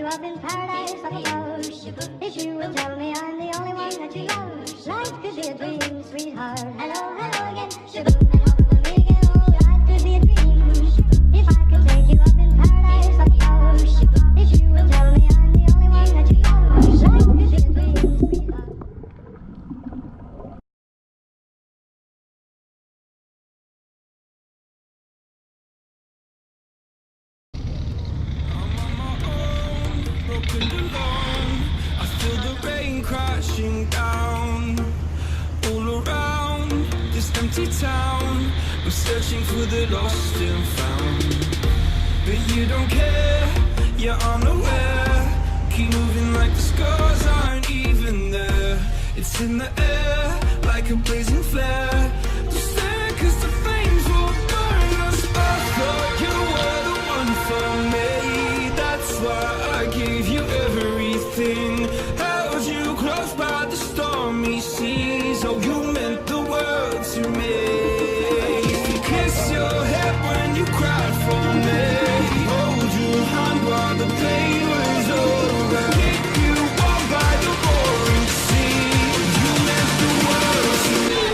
up in paradise up above. If you would tell me I'm the only one that you love, life could be a dream, sweetheart. Hello, hello again. Shaboom, and home with me again. Oh, life could be a dream. If I could take you up in paradise up above. If you would tell me I'm the only one that you love, life could be a dream, sweetheart. I feel the rain crashing down all around this empty town. I'm searching for the lost and found, but you don't care, you're unaware. Keep moving like the scars aren't even there. It's in the air like a blazing flare. Just stare 'cause the flames will burn us. I thought you were the one for me. That's why I gave you everything. Held you close by the stormy seas. Oh, you meant the world to me. You kiss your head when you cried for me. Hold your hand while the pain was over. Keep you warm by the roaring sea. You meant the world to me.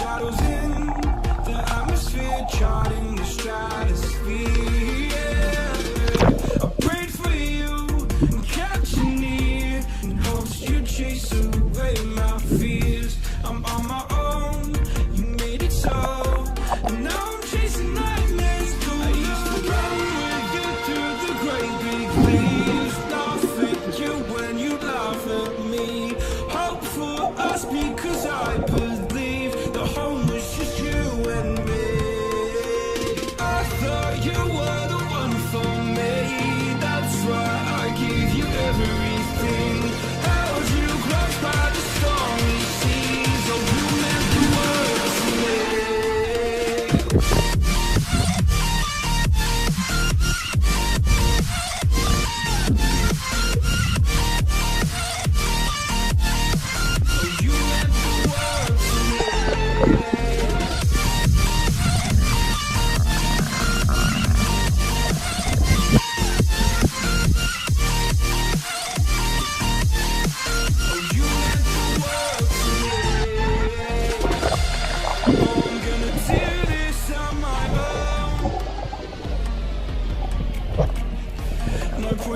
Shadows in the atmosphere, charting the stratosphere. Yeah. I prayed for you and kept you near, in hopes you'd chase away my fears. I'm on my own, you made it so, and now I'm chasing nightmares. I used to run with you through the great big leaves, laugh at you when you laugh at me. Hope for us because I believe the home was just you and me. I thought you were the one for me. That's why I gave you everything. Held you close by the stormy seas. Oh, you meant the world to me.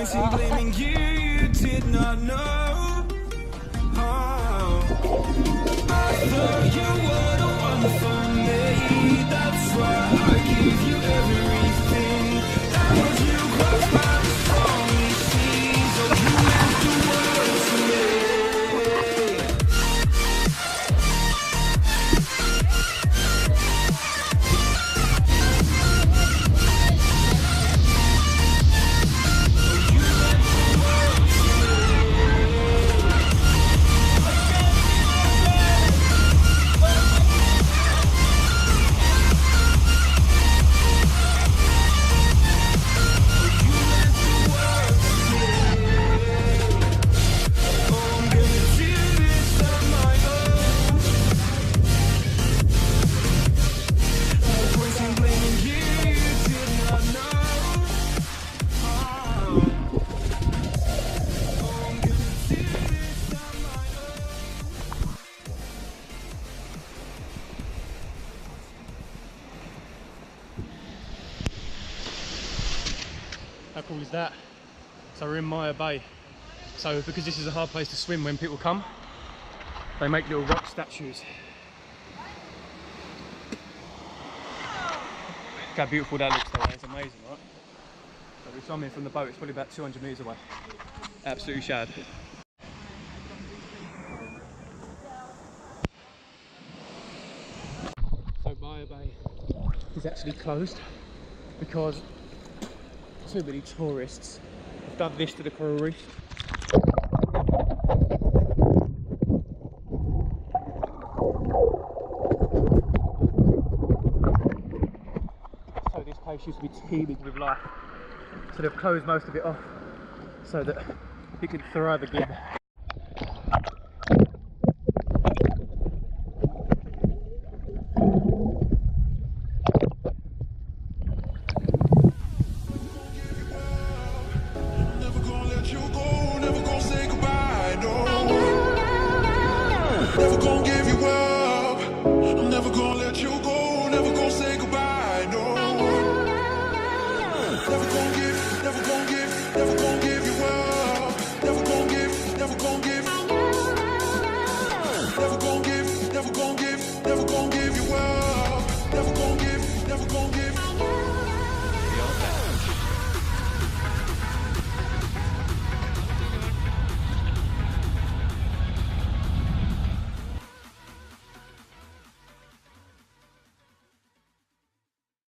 In blaming you, you did not know. Oh. I thought you were the one for me. That's why I gave you everything. Held you close by the stormy seas. Oh, you meant the world to me. How cool is that? So we're in Maya Bay. So because this is a hard place to swim when people come, they make little rock statues. Look how beautiful that looks though, it's amazing, right? So we're swimming from the boat, it's probably about 200 metres away. Absolutely shad. So Maya Bay. is actually closed because too many tourists have done this to the coral reef. So this place used to be teeming with life. So they've closed most of it off so that it can thrive again. Never gonna give you up. I'm never gonna let you go. Never gonna say goodbye. No. Never gonna give, never gonna give, never gonna give you up. Never gonna give, never gonna give. Never gonna give, never gonna give, never gonna give.